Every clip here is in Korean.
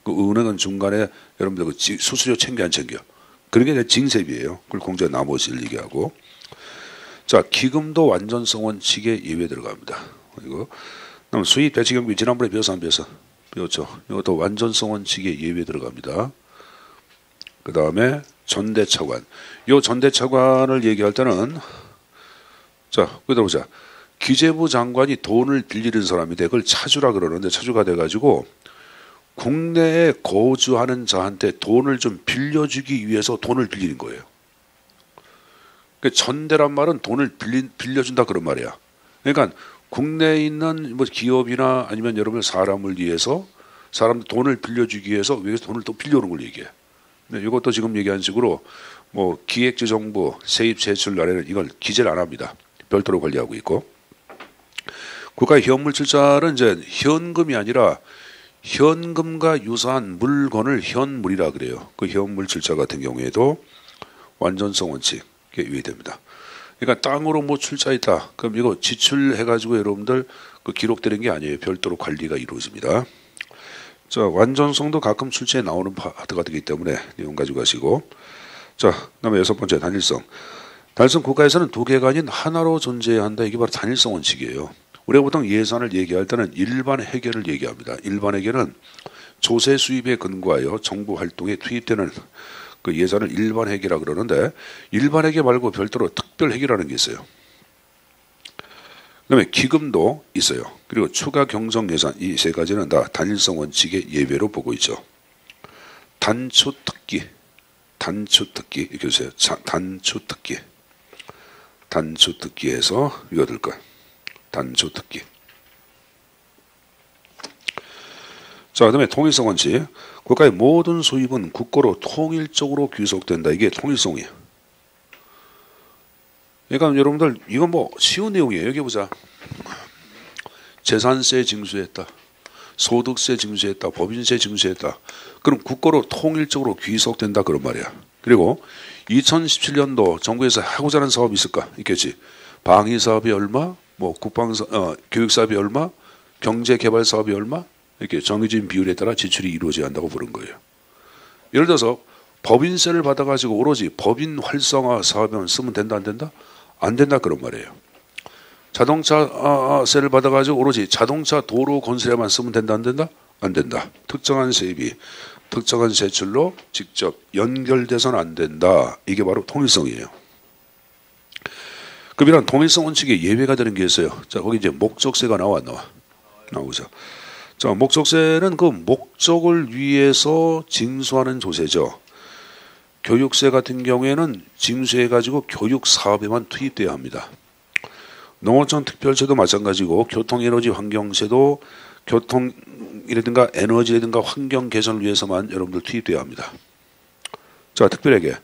그 은행은 중간에 여러분들 그 수수료 챙겨 안 챙겨. 그런 게 징세비예요. 그걸 공제 나머지를 얘기하고. 자, 기금도 완전성 원칙에 예외 들어갑니다. 이거. 그럼 수입 대치 경비 지난번에 배워서 안 배웠어? 배웠죠. 이것도 완전성 원칙에 예외 들어갑니다. 그 다음에 전대차관. 요 전대차관을 얘기할 때는 자, 그대로 보자. 기재부 장관이 돈을 빌리는 사람인데 그걸 차주라 그러는데 차주가 돼가지고 국내에 거주하는 자한테 돈을 좀 빌려주기 위해서 돈을 빌리는 거예요. 그 전대란 말은 돈을 빌려준다 그런 말이야. 그러니까 국내에 있는 뭐 기업이나 아니면 여러분 사람을 위해서 사람들 돈을 빌려주기 위해서 외국에서 돈을 또 빌려오는 걸 얘기해. 근데 이것도 지금 얘기한 식으로 뭐 기획재정부 세입 제출 날에는 이걸 기재를 안 합니다. 별도로 관리하고 있고. 국가의 현물출자는 이제 현금이 아니라 현금과 유사한 물건을 현물이라 그래요. 그 현물출자 같은 경우에도 완전성 원칙에 유의됩니다. 그러니까 땅으로 뭐 출자했다. 그럼 이거 지출해가지고 여러분들 그 기록되는 게 아니에요. 별도로 관리가 이루어집니다. 자, 완전성도 가끔 출제에 나오는 파트가 되기 때문에 내용 가지고 가시고. 자, 그다음에 여섯 번째 단일성. 단일성 국가에서는 두 개가 아닌 하나로 존재해야 한다. 이게 바로 단일성 원칙이에요. 우리가 보통 예산을 얘기할 때는 일반 회계를 얘기합니다. 일반 회계는 조세 수입에 근거하여 정부 활동에 투입되는 그 예산을 일반 회계라 그러는데 일반 회계 말고 별도로 특별 회계라는 게 있어요. 그다음에 기금도 있어요. 그리고 추가 경정 예산 이 세 가지는 다 단일성 원칙의 예외로 보고 있죠. 단추특기 이렇게 주세요. 단추특기에서 이거 들 거야. 단추특기. 자, 그다음에 통일성 원칙. 국가의 모든 수입은 국고로 통일적으로 귀속된다. 이게 통일성이에요. 그러니까 여러분들 이건 뭐 쉬운 내용이에요. 여기 보자. 재산세 징수했다. 소득세 징수했다. 법인세 징수했다. 그럼 국고로 통일적으로 귀속된다 그런 말이야. 그리고 2017년도 정부에서 하고자 하는 사업이 있을까? 있겠지. 방위사업이 얼마? 뭐 교육사업이 얼마? 경제개발사업이 얼마? 이렇게 정해진 비율에 따라 지출이 이루어져야 한다고 부른 거예요. 예를 들어서 법인세를 받아가지고 오로지 법인 활성화 사업에만 쓰면 된다 안 된다? 안 된다 그런 말이에요. 자동차세를 받아가지고 오로지 자동차 도로 건설에만 쓰면 된다 안 된다? 안 된다. 특정한 세입이 특정한 세출로 직접 연결돼서는 안 된다. 이게 바로 통일성이에요. 그럼 이런 통일성 원칙에 예외가 되는 게 있어요. 자, 거기 이제 목적세가 나오죠. 자, 목적세는 그 목적을 위해서 징수하는 조세죠. 교육세 같은 경우에는 징수해가지고 교육 사업에만 투입돼야 합니다. 농어촌 특별세도 마찬가지고 교통에너지 환경세도 교통이라든가 에너지라든가 환경 개선을 위해서만 여러분들 투입돼야 합니다. 자, 특별회계.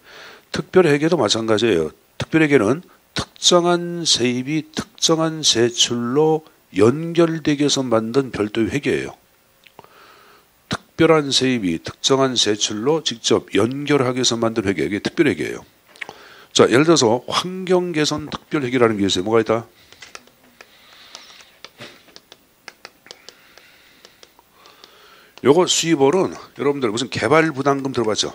특별회계도 마찬가지예요. 특별회계는 특정한 세입이 특정한 세출로 연결되기 위해서 만든 별도의 회계예요. 특별한 세입이 특정한 세출로 직접 연결하기 위해서 만든 회계, 이게 특별회계예요. 자, 예를 들어서 환경개선 특별회계라는 게 있어요. 뭐가 있다? 요거 수입원은 여러분들 무슨 개발부담금 들어봤죠?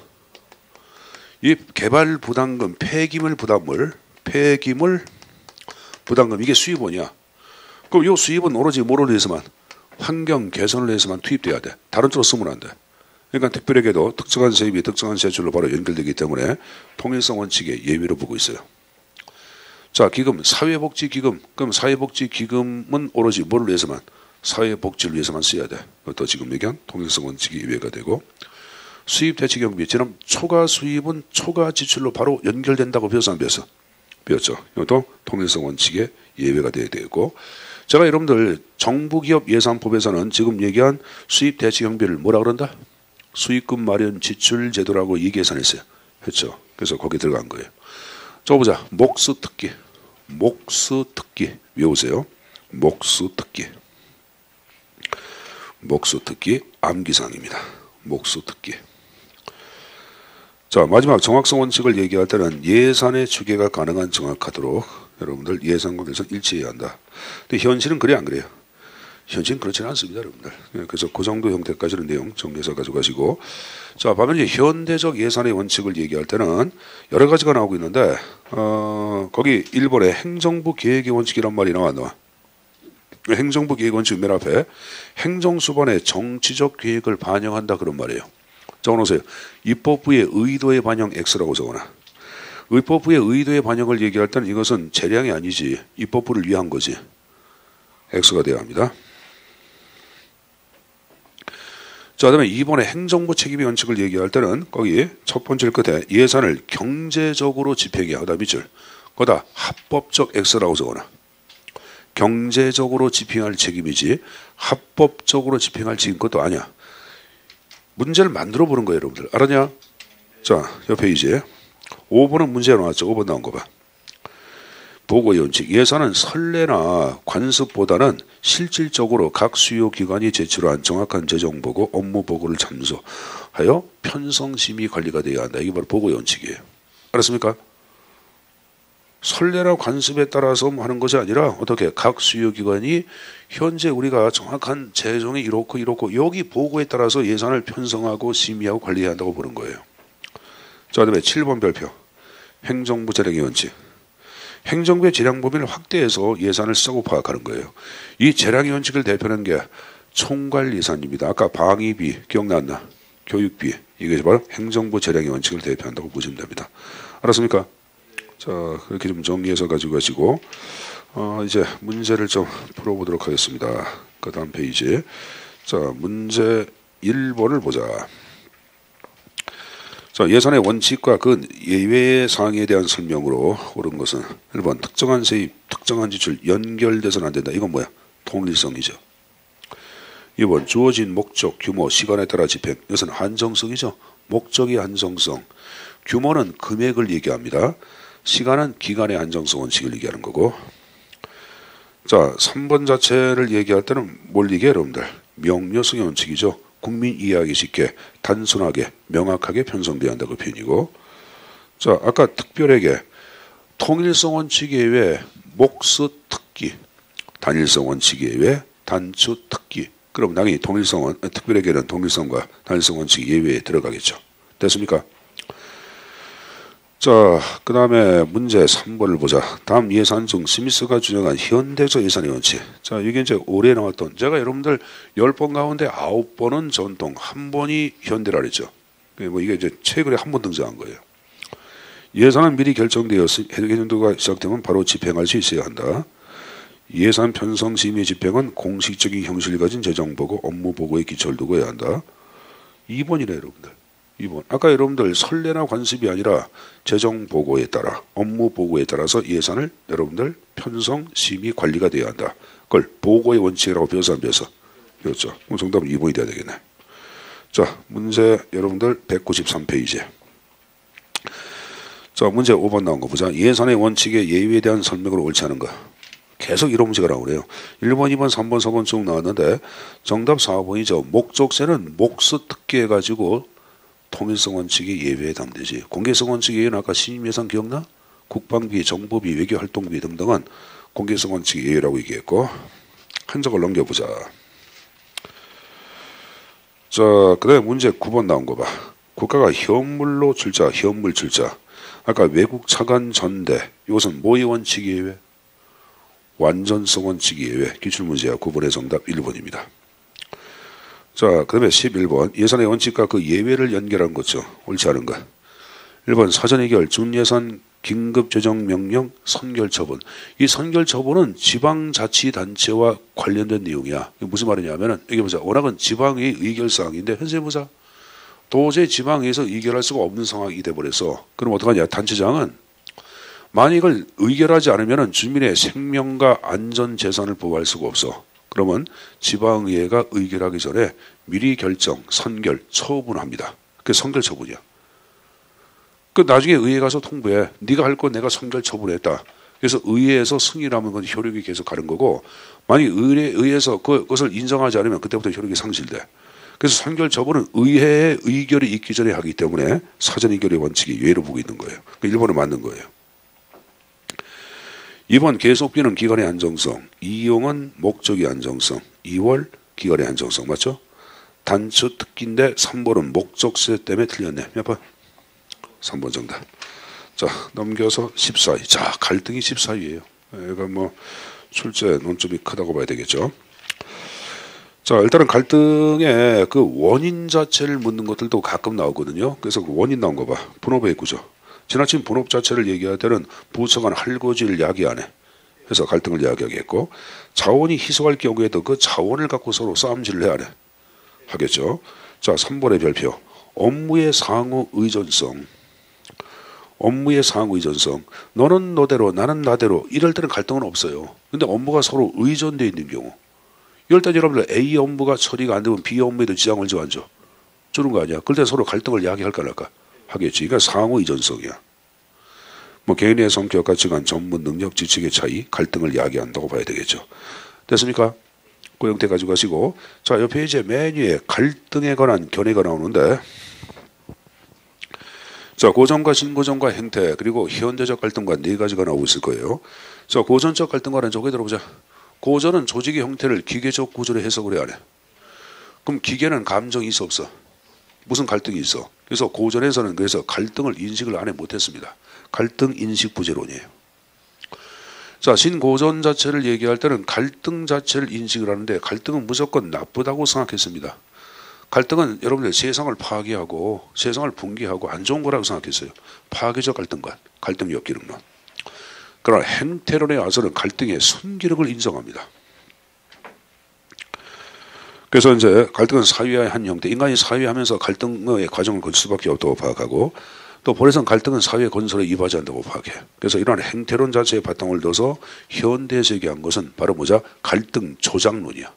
이 개발부담금, 폐기물 부담금 이게 수입원이야. 그럼 이 수입은 오로지 뭐를 위해서만? 환경 개선을 위해서만 투입돼야 돼. 다른 쪽으로 쓰면 안 돼. 그러니까 특별회계도 특정한 세입이 특정한 세출로 바로 연결되기 때문에 통일성 원칙의 예외로 보고 있어요. 자, 기금, 사회복지기금. 그럼 사회복지기금은 오로지 뭐를 위해서만? 사회복지를 위해서만 써야 돼. 그것도 지금 얘기한 통일성 원칙이 예외가 되고, 수입 대치경비. 지금 초과 수입은 초과 지출로 바로 연결된다고 배웠어 안 배웠어? 배웠죠. 이것도 통일성 원칙의 예외가 돼야 되고, 제가 여러분들 정부기업 예산법에서는 지금 얘기한 수입 대치경비를 뭐라 그런다? 수익금 마련 지출 제도라고 이 계산했어요. 했죠. 그래서 거기 들어간 거예요. 저 보자. 목수특기 외우세요. 목수특기 암기사항입니다. 목수특기. 자, 마지막 정확성 원칙을 얘기할 때는 예산의 추계가 가능한 정확하도록 여러분들 예산과 계산 일치해야 한다. 근데 현실은 그래 안 그래요? 현실은 그렇지는 않습니다, 여러분들. 그래서 그 정도 형태까지는 내용 정리해서 가져가시고, 자, 반면 이제 현대적 예산의 원칙을 얘기할 때는 여러 가지가 나오고 있는데, 거기 일본의 행정부 계획의 원칙이란 말이 나왔나? 행정부 계획 원칙 맨 앞에 행정수반의 정치적 계획을 반영한다 그런 말이에요. 적어놓으세요. 입법부의 의도의 반영 X라고 적어놔. 입법부의 의도의 반영을 얘기할 때는 이것은 재량이 아니지 입법부를 위한 거지. X가 되어야 합니다. 자, 그다음에 이번에 행정부 책임의 원칙을 얘기할 때는 거기 첫 번째 끝에 예산을 경제적으로 집행해야 하다 밑줄. 거기다 합법적 X라고 적어놔. 경제적으로 집행할 책임이지 합법적으로 집행할 책임 것도 아니야. 문제를 만들어 보는 거예요, 여러분들. 알았냐? 자, 옆 페이지에 5번은 문제 나왔죠. 5번 나온 거 봐. 보고의 원칙. 예산은 선례나 관습보다는 실질적으로 각 수요 기관이 제출한 정확한 재정 보고, 업무 보고를 참조하여 편성 심의 관리가 되어야 한다. 이게 바로 보고의 원칙이에요. 알았습니까? 선례나 관습에 따라서 하는 것이 아니라 어떻게 각 수요기관이 현재 우리가 정확한 재정이 이렇고 여기 보고에 따라서 예산을 편성하고 심의하고 관리해야 한다고 보는 거예요. 자, 그다음에 7번 별표 행정부 재량의 원칙. 행정부의 재량 범위를 확대해서 예산을 쓰고 파악하는 거예요. 이 재량의 원칙을 대표하는 게 총괄 예산입니다. 아까 방위비 기억났나? 교육비. 이게 바로 행정부 재량의 원칙을 대표한다고 보시면 됩니다. 알았습니까? 자, 그렇게 좀 정리해서 가지고 가시고, 이제 문제를 좀 풀어보도록 하겠습니다. 그 다음 페이지. 자, 문제 1번을 보자. 자, 예산의 원칙과 그 예외의 사항에 대한 설명으로 옳은 것은 1번 특정한 세입, 특정한 지출 연결돼서는 안 된다. 이건 뭐야? 통일성이죠. 2번 주어진 목적, 규모, 시간에 따라 집행. 이것은 한정성이죠. 목적이 한정성. 규모는 금액을 얘기합니다. 시간은 기간의 안정성 원칙을 얘기하는 거고. 자, 3번 자체를 얘기할 때는 뭘 얘기해요, 여러분들? 명료성의 원칙이죠. 국민 이해하기 쉽게, 단순하게, 명확하게 편성돼야 한다고 표현이고. 자, 아까 특별하게 통일성 원칙 예외 목수 특기, 단일성 원칙 예외 단추 특기. 그럼 당연히 통일성은 특별하게는 통일성과 단일성 원칙 예외에 들어가겠죠. 됐습니까? 자, 그 다음에 문제 3번을 보자. 다음 예산 중 스미스가 주장한 현대적 예산의 원칙. 자, 이게 이제 올해 나왔던, 제가 여러분들 10번 가운데 9번은 전통, 1번이 현대라 그랬죠. 뭐 이게 이제 최근에 한 번 등장한 거예요. 예산은 미리 결정되어 해년도가 시작되면 바로 집행할 수 있어야 한다. 예산 편성 심의 집행은 공식적인 형식을 가진 재정 보고, 업무 보고에 기초를 두고 해야 한다. 2번이네, 여러분들. 2번. 아까 여러분들 선례나 관습이 아니라 재정 보고에 따라, 업무 보고에 따라서 예산을 여러분들 편성, 심의, 관리가 되어야 한다. 그걸 보고의 원칙이라고 배워서 안 배워서? 배웠죠. 그럼 정답은 2번이 돼야 되겠네. 자, 문제 여러분들 193페이지. 자, 문제 5번 나온 거 보자. 예산의 원칙의 예외에 대한 설명으로 옳지 않은 거. 계속 이런 문제가 나오네요. 1번, 2번, 3번, 4번 쭉 나왔는데 정답 4번이죠. 목적세는 목수 특기해가지고 통일성 원칙이 예외에 해당되지. 공개성 원칙 예외는 아까 신임예산 기억나? 국방비, 정보비, 외교활동비 등등은 공개성 원칙 예외라고 얘기했고. 한 적을 넘겨보자. 자, 그 다음에 문제 9번 나온 거 봐. 국가가 현물로 출자, 현물 출자. 아까 외국 차관 전대. 이것은 뭐의 원칙 예외? 완전성 원칙 예외. 기출문제야. 9번의 정답 1번입니다. 자, 그 다음에 11번. 예산의 원칙과 그 예외를 연결한 거죠. 옳지 않은 거. 1번 사전의결, 준예산, 긴급재정명령, 선결처분. 이 선결처분은 지방자치단체와 관련된 내용이야. 이게 무슨 말이냐면은, 여기 보자. 워낙은 지방의 의결사항인데, 현재 보자. 도저히 지방에서 의결할 수가 없는 상황이 돼버려서, 그럼 어떡하냐. 단체장은 만약 이걸 의결하지 않으면 주민의 생명과 안전 재산을 보호할 수가 없어. 그러면 지방의회가 의결하기 전에 미리 결정, 선결, 처분합니다. 그게 선결 처분이야. 그 나중에 의회 가서 통보해. 네가 할 거 내가 선결 처분했다. 그래서 의회에서 승인하면 건 효력이 계속 가는 거고, 만약 의회에서 그것을 인정하지 않으면 그때부터 효력이 상실돼. 그래서 선결 처분은 의회의 의결이 있기 전에 하기 때문에 사전 의결의 원칙이 예외로 보고 있는 거예요. 1번은 맞는 거예요. 2번 계속비는 기간의 한정성, 이용은 목적의 한정성, 2월 기간의 한정성. 맞죠? 단수 특기인데 3번은 목적세 때문에 틀렸네. 몇 번? 3번 정답. 자, 넘겨서 14위. 자, 갈등이 14위예요. 이건 뭐 출제 논점이 크다고 봐야 되겠죠. 자, 일단은 갈등의 그 원인 자체를 묻는 것들도 가끔 나오거든요. 그래서 그 원인 나온 거 봐. 분업의 구조. 지나친 분업 자체를 얘기할 때는 부서간 할거지를 야기하네. 해서 갈등을 이야기하겠고, 자원이 희소할 경우에도 그 자원을 갖고 서로 싸움질을 해야 하네. 하겠죠. 자, 3번의 별표. 업무의 상호 의존성. 업무의 상호 의존성. 너는 너대로 나는 나대로 이럴 때는 갈등은 없어요. 근데 업무가 서로 의존되어 있는 경우. 이럴 때 여러분들 A 업무가 처리가 안 되면 B 업무에도 지장을 줘 안 줘? 주는 거 아니야. 그럴 때 서로 갈등을 이야기할까 말까 하겠지. 그러니까 상호 의존성이야. 뭐 개인의 성격, 가치관, 전문 능력, 지식의 차이, 갈등을 이야기한다고 봐야 되겠죠. 됐습니까? 그 형태 가지고 가시고, 자, 이 페이지에 맨 위에 갈등에 관한 견해가 나오는데, 자, 고전과 신고전과 행태, 그리고 현대적 갈등과 네 가지가 나오고 있을 거예요. 자, 고전적 갈등과는 저기 들어보자. 고전은 조직의 형태를 기계적 구조로 해석을 해야 해. 그럼 기계는 감정이 있어 없어? 무슨 갈등이 있어? 그래서 고전에서는 그래서 갈등을 인식을 안 해 못했습니다. 갈등 인식 부재론이에요. 자, 신고전 자체를 얘기할 때는 갈등 자체를 인식을 하는데 갈등은 무조건 나쁘다고 생각했습니다. 갈등은 여러분들 세상을 파괴하고 세상을 붕괴하고 안 좋은 거라고 생각했어요. 파괴적 갈등관, 갈등 역기능론. 그러나 행태론에 와서는 갈등의 순기능을 인정합니다. 그래서 이제 갈등은 사회의 한 형태, 인간이 사회하면서 갈등의 과정을 거칠 수밖에 없다고 파악하고, 또 볼에서는 갈등은 사회 건설에 이바지한다고 파악해. 그래서 이러한 행태론 자체의 바탕을 둬서 현대에서 얘기한 것은 바로 뭐자? 갈등 조작론이야.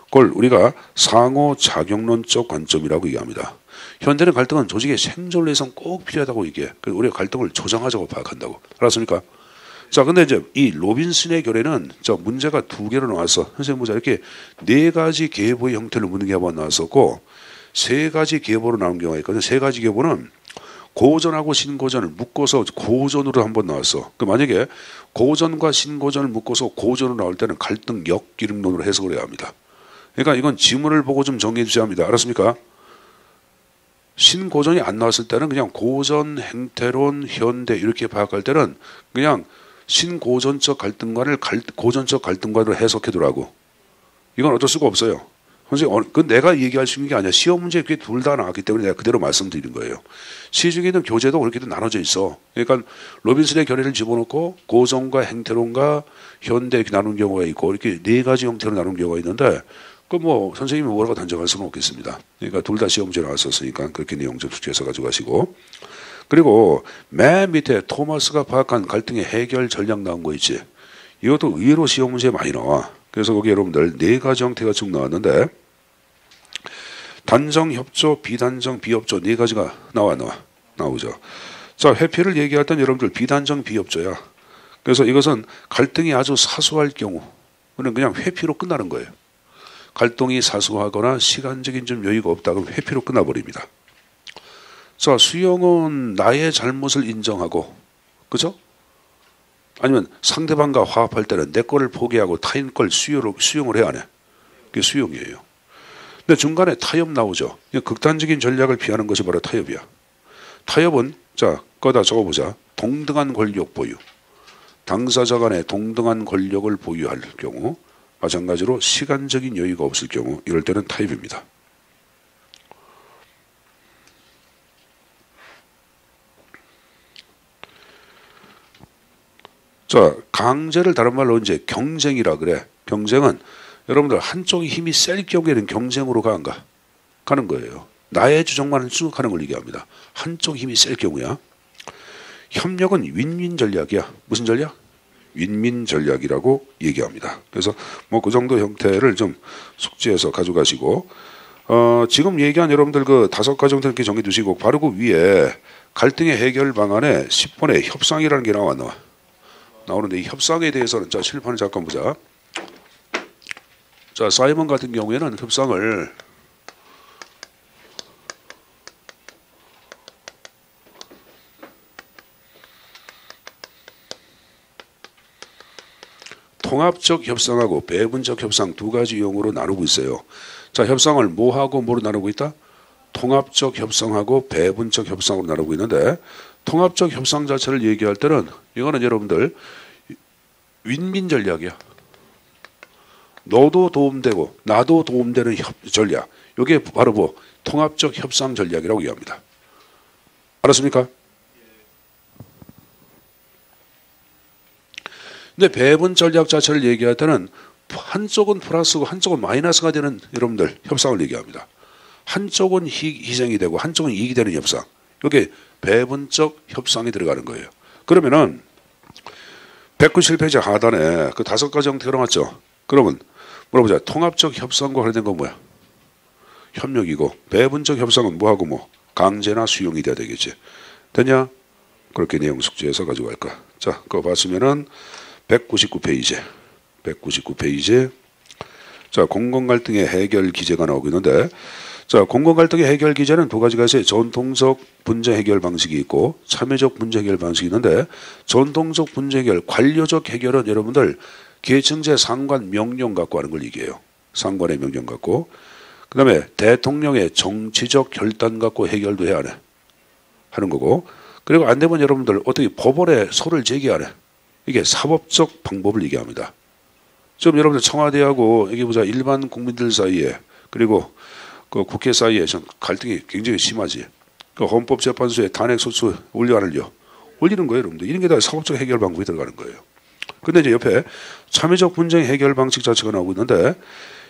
그걸 우리가 상호작용론적 관점이라고 얘기합니다. 현대는 갈등은 조직의 생존을 위해서 꼭 필요하다고 얘기해. 그래서 우리가 갈등을 조장하자고 파악한다고. 알았습니까? 자, 근데 이제 이 로빈슨의 결에는 자, 문제가 두 개로 나왔어. 선생님 보자. 이렇게 네 가지 계보의 형태를 묻는 게 한번 나왔었고, 세 가지 계보로 나온 경우가 있거든. 세 가지 계보는 고전하고 신고전을 묶어서 고전으로 한번 나왔어. 그 만약에 고전과 신고전을 묶어서 고전으로 나올 때는 갈등 역기능론으로 해석을 해야 합니다. 그러니까 이건 지문을 보고 좀 정리해 주셔야 합니다. 알았습니까? 신고전이 안 나왔을 때는 그냥 고전, 행태론, 현대 이렇게 파악할 때는 그냥 신고전적 갈등관을 고전적 갈등관으로 해석해두라고. 이건 어쩔 수가 없어요. 선생님, 그건 내가 얘기할 수 있는 게 아니야. 시험 문제에 그게 둘 다 나왔기 때문에 내가 그대로 말씀드리는 거예요. 시중에 있는 교재도 그렇게도 나눠져 있어. 그러니까 로빈슨의 결의를 집어넣고 고전과 행태론과 현대 이렇게 나눈 경우가 있고 이렇게 네 가지 형태로 나눈 경우가 있는데 그 뭐 선생님이 뭐라고 단정할 수는 없겠습니다. 그러니까 둘 다 시험 문제 나왔었으니까 그렇게 내용 좀 숙지해서 가지고 가시고. 그리고 맨 밑에 토마스가 파악한 갈등의 해결 전략 나온 거 있지. 이것도 의외로 시험 문제에 많이 나와. 그래서 거기 여러분들 네 가지 형태가 쭉 나왔는데 단정, 협조, 비단정, 비협조 네 가지가 나오죠. 자, 회피를 얘기할 땐 여러분들 비단정, 비협조야. 그래서 이것은 갈등이 아주 사소할 경우는 그냥 회피로 끝나는 거예요. 갈등이 사소하거나 시간적인 좀 여유가 없다 그러면 회피로 끝나버립니다. 자, 수용은 나의 잘못을 인정하고, 그죠? 아니면 상대방과 화합할 때는 내 거를 포기하고 타인 걸 수용을 해야 하네. 그게 수용이에요. 근데 중간에 타협 나오죠. 극단적인 전략을 피하는 것이 바로 타협이야. 타협은 자, 거다 적어보자. 동등한 권력 보유. 당사자 간에 동등한 권력을 보유할 경우, 마찬가지로 시간적인 여유가 없을 경우 이럴 때는 타협입니다. 자, 강제를 다른 말로 이제 경쟁이라 그래. 경쟁은 여러분들 한쪽이 힘이 셀 경우에는 경쟁으로 가는 거예요. 나의 주장만을 수긍하는 걸 얘기합니다. 한쪽 힘이 셀 경우야. 협력은 윈윈 전략이야. 무슨 전략? 윈윈 전략이라고 얘기합니다. 그래서 뭐 그 정도 형태를 좀 숙지해서 가져가시고, 지금 얘기한 여러분들 그 5가지 정도 이렇게 정해 두시고, 바로 그 위에 갈등의 해결 방안에 10번에 협상이라는 게 나오는데 이 협상에 대해서는 자, 칠판을 잠깐 보자. 자, 사이먼 같은 경우에는 협상을 통합적 협상하고 배분적 협상 두 가지 용어로 나누고 있어요. 자, 협상을 뭐하고 뭐로 나누고 있다? 통합적 협상하고 배분적 협상으로 나누고 있는데 통합적 협상 자체를 얘기할 때는 이거는 여러분들 윈윈 전략이야. 너도 도움되고 나도 도움되는 전략. 이게 바로 뭐 통합적 협상 전략이라고 얘기합니다. 알았습니까? 근데 배분 전략 자체를 얘기할 때는 한쪽은 플러스고 한쪽은 마이너스가 되는 여러분들 협상을 얘기합니다. 한쪽은 희생이 되고 한쪽은 이익이 되는 협상. 이게 배분적 협상이 들어가는 거예요. 그러면은 197페이지 하단에 그 5가지 형태가 나왔죠. 그러면 물어보자. 통합적 협상과 관련된 건 뭐야? 협력이고 배분적 협상은 뭐하고 뭐 강제나 수용이 돼야 되겠지. 됐냐? 그렇게 내용 숙지해서 가지고 갈까. 자, 그거 봤으면은 199페이지. 자, 공공 갈등의 해결 기제가 나오고 있는데, 자, 공공 갈등의 해결 기제는 두 가지가 있어요. 전통적 분쟁 해결 방식이 있고 참여적 분쟁 해결 방식이 있는데, 전통적 분쟁 해결, 관료적 해결은 여러분들 계층제 상관 명령 갖고 하는 걸 얘기해요. 상관의 명령 갖고. 그 다음에 대통령의 정치적 결단 갖고 해결도 해야 하는 거고, 그리고 안 되면 여러분들 어떻게 법원에 소를 제기하네. 이게 사법적 방법을 얘기합니다. 지금 여러분들 청와대하고 여기 보자 일반 국민들 사이에 그리고 그 국회 사이에 갈등이 굉장히 심하지. 그 헌법재판소에 탄핵 소추 올려 안 올려? 올리는 거예요, 여러분들. 이런 게 다 사법적 해결 방법이 들어가는 거예요. 근데 이제 옆에 참여적 분쟁 해결 방식 자체가 나오고 있는데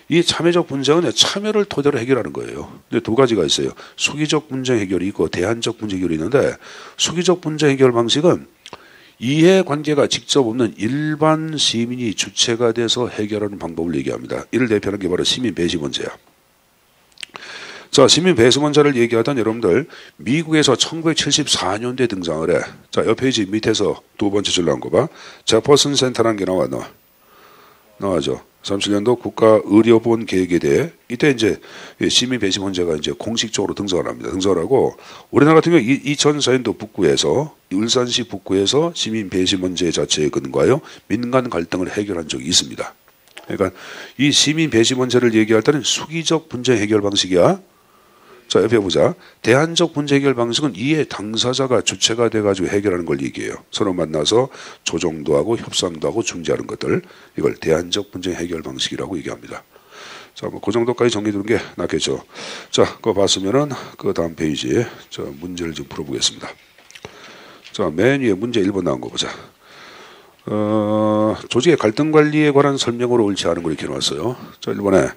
이 참여적 분쟁은 참여를 토대로 해결하는 거예요. 근데 두 가지가 있어요. 수기적 분쟁 해결이 있고 대안적 분쟁 해결이 있는데 수기적 분쟁 해결 방식은 이해관계가 직접 없는 일반 시민이 주체가 돼서 해결하는 방법을 얘기합니다. 이를 대표하는 게 바로 시민 배심원제야. 자, 시민 배심원제를 얘기하던 여러분들 미국에서 1974년도에 등장을 해. 자, 옆 페이지 밑에서 두 번째 줄 나온 거 봐. 제퍼슨 센터라는 게 나와죠. 37년도 국가의료보건 계획에 대해 이때 이제 시민 배심원제가 이제 공식적으로 등장을 합니다. 등장을 하고 우리나라 같은 경우 2004년도 북구에서 울산시 북구에서 시민 배심원제 자체에 근거하여 민간 갈등을 해결한 적이 있습니다. 그러니까 이 시민 배심원제를 얘기할 때는 수기적 분쟁 해결 방식이야. 자, 옆에 보자. 대안적 분쟁 해결 방식은 이해 당사자가 주체가 돼가지고 해결하는 걸 얘기해요. 서로 만나서 조정도 하고 협상도 하고 중재하는 것들. 이걸 대안적 분쟁 해결 방식이라고 얘기합니다. 자, 뭐 그 정도까지 정리되는 게 낫겠죠. 자, 그거 봤으면은 그 다음 페이지에 자, 문제를 좀 풀어보겠습니다. 자, 맨 위에 문제 1번 나온 거 보자. 조직의 갈등 관리에 관한 설명으로 옳지 않은 걸 이렇게 놓았어요. 자, 1번에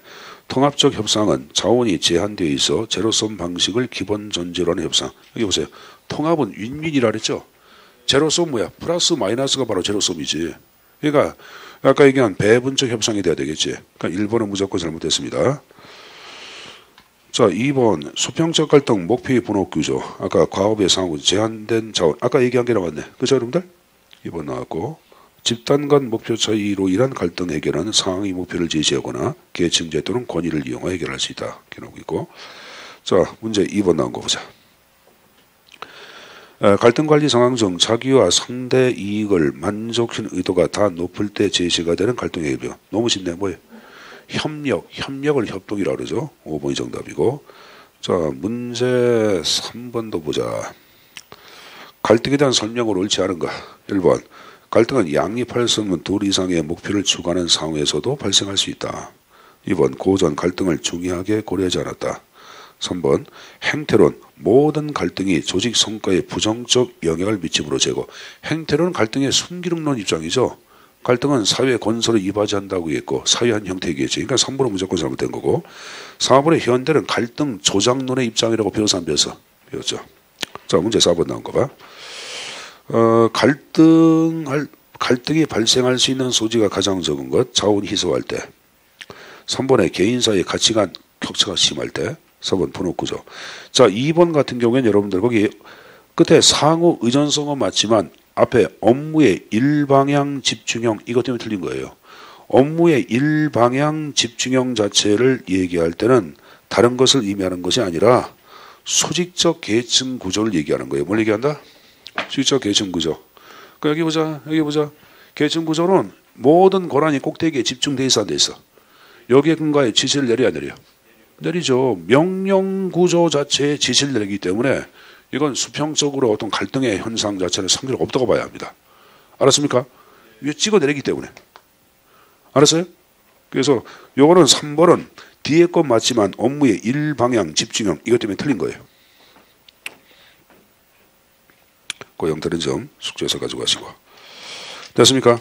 통합적 협상은 자원이 제한되어 있어 제로섬 방식을 기본 전제로 하는 협상. 여기 보세요. 통합은 윈윈이라 그랬죠. 제로섬 뭐야? 플러스 마이너스가 바로 제로섬이지. 그러니까 아까 얘기한 배분적 협상이 돼야 되겠지. 그러니까 1번은 무조건 잘못됐습니다. 자, 2번 수평적 갈등 목표의 분업 구조. 아까 과업의 상호 제한된 자원. 아까 얘기한 게 나왔네. 그죠, 여러분들? 2번 나왔고. 집단 간 목표 차이로 인한 갈등 해결은 상위 목표를 제시하거나 계층제 또는 권위를 이용하여 해결할 수 있다. 이렇게 나오고 있고. 자, 문제 2번 나온 거 보자. 갈등 관리 상황 중 자기와 상대 이익을 만족시키는 의도가 다 높을 때 제시가 되는 갈등 해결. 너무 쉽네. 뭐예요? 협력을 협동이라고 그러죠. 5번이 정답이고. 자, 문제 3번도 보자. 갈등에 대한 설명으로 옳지 않은가? 1번. 갈등은 양립할 수 없는 둘 이상의 목표를 추구하는 상황에서도 발생할 수 있다. 2번. 고전 갈등을 중요하게 고려하지 않았다. 3번. 행태론 모든 갈등이 조직 성과에 부정적 영향을 미침으로 제거. 행태론은 갈등의 순기능론 입장이죠. 갈등은 사회 건설을 이바지한다고 했고 사회한 형태이겠지. 그러니까 3번은 무조건 잘못된 거고. 4번의 현대는 갈등 조작론의 입장이라고 배워서 안 배웠어? 배웠죠. 자, 문제 4번 나온 거 봐. 갈등이 발생할 수 있는 소지가 가장 적은 것, 자원 희소할 때. 3번에 개인 사이의 가치관 격차가 심할 때. 4번 분업구조. 자, 2번 같은 경우에는 여러분들 거기 끝에 상호 의존성은 맞지만 앞에 업무의 일방향 집중형 이것 때문에 틀린 거예요. 업무의 일방향 집중형 자체를 얘기할 때는 다른 것을 의미하는 것이 아니라 수직적 계층 구조를 얘기하는 거예요. 뭘 얘기한다? 수직적 계층 구조. 여기 보자. 계층 구조는 모든 권한이 꼭대기에 집중돼 있어 안 돼 있어? 여기에 근거해 지시를 내려 안 내려? 내리죠. 명령 구조 자체에 지시를 내리기 때문에 이건 수평적으로 어떤 갈등의 현상 자체는 상대가 없다고 봐야 합니다. 알았습니까? 위에 찍어 내리기 때문에. 알았어요? 그래서 요거는 3번은 뒤에 건 맞지만 업무의 일방향 집중형 이것 때문에 틀린 거예요. 고영다른 점 숙제에서 가져가시고. 됐습니까?